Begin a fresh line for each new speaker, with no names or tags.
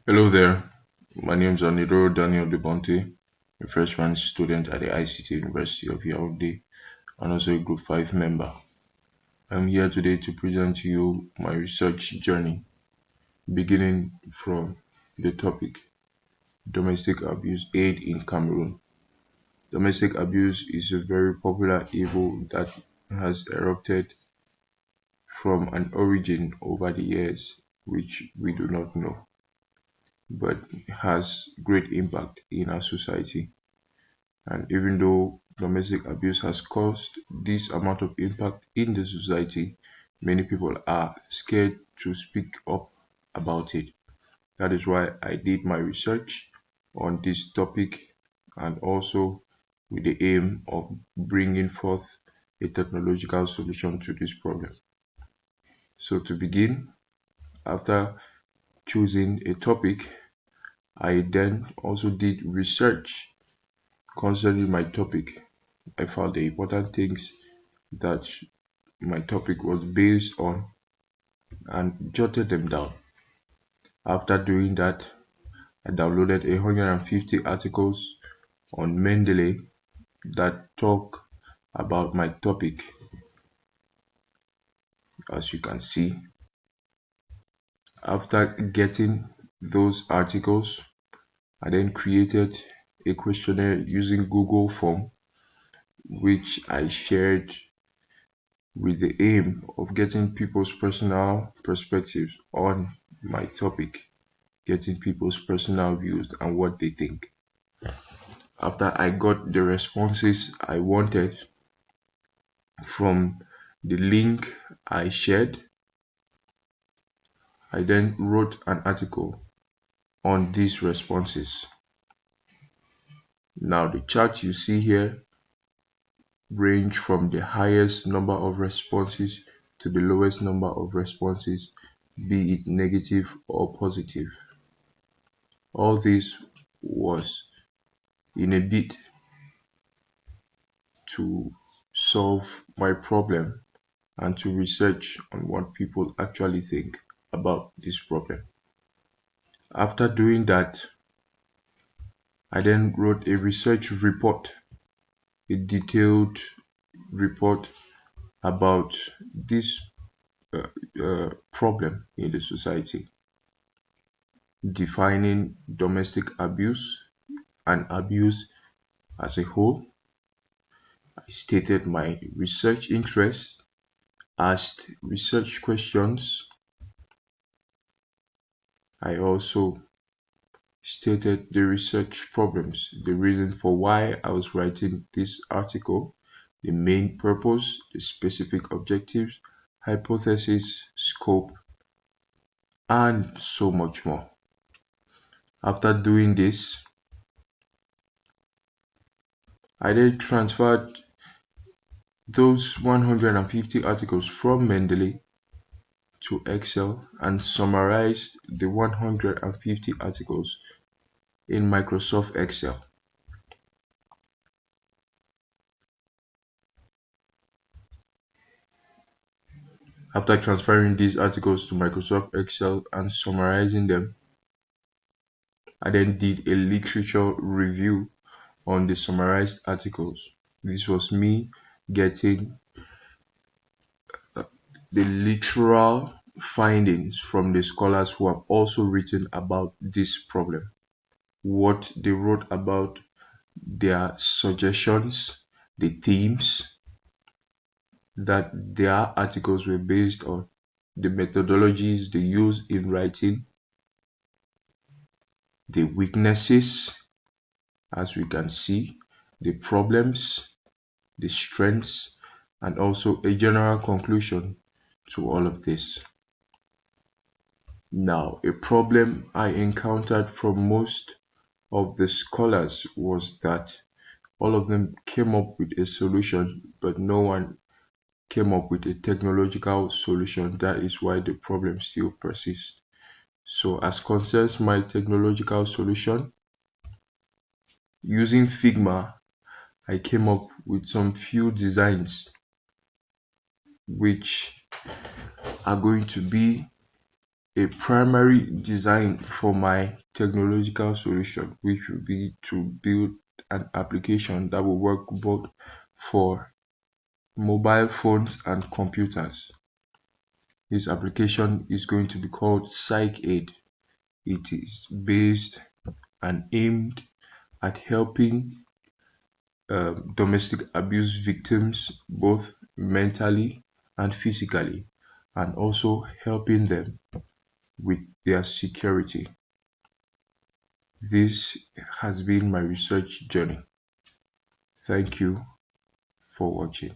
Hello there. My name is Anidoro Daniel Debonte, a freshman student at the ICT University of Yaoundé and also a Group 5 member. I'm here today to present to you my research journey, beginning from the topic Domestic Abuse Aid in Cameroon. Domestic abuse is a very popular evil that has erupted from an origin over the years which we do not know, but has great impact in our society. And even though domestic abuse has caused this amount of impact in the society, many people are scared to speak up about it. That is why I did my research on this topic and also with the aim of bringing forth a technological solution to this problem. So, to begin, after choosing a topic, I then also did research concerning my topic. I found the important things that my topic was based on and jotted them down. After doing that, I downloaded 150 articles on Mendeley that talk about my topic. As you can see, after getting those articles, I then created a questionnaire using Google Form, which I shared with the aim of getting people's personal perspectives on my topic, getting people's personal views and what they think. After I got the responses I wanted from the link I shared, I then wrote an article on these responses. Now, the chart you see here range from the highest number of responses to the lowest number of responses, be it negative or positive. All this was in a bid to solve my problem and to research on what people actually think about this problem. After doing that, I then wrote a research report, a detailed report about this problem in the society, defining domestic abuse and abuse as a whole. I stated my research interest, asked research questions. I also stated the research problems, the reason for why I was writing this article, the main purpose, the specific objectives, hypothesis, scope, and so much more. After doing this, I then transferred those 150 articles from Mendeley to Excel and summarized the 150 articles in Microsoft Excel. After transferring these articles to Microsoft Excel and summarizing them, I then did a literature review on the summarized articles. This was me getting the literal findings from the scholars who have also written about this problem, what they wrote about, their suggestions, the themes that their articles were based on, the methodologies they use in writing, the weaknesses, as we can see, the problems, the strengths, and also a general conclusion to all of this. Now, a problem I encountered from most of the scholars was that all of them came up with a solution, but no one came up with a technological solution. That is why the problem still persists. So, as concerns my technological solution, using Figma, I came up with some few designs which are going to be a primary design for my technological solution, which will be to build an application that will work both for mobile phones and computers. This application is going to be called PsychAid. It is based and aimed at helping domestic abuse victims both mentally and physically, and also helping them with their security. This has been my research journey. Thank you for watching.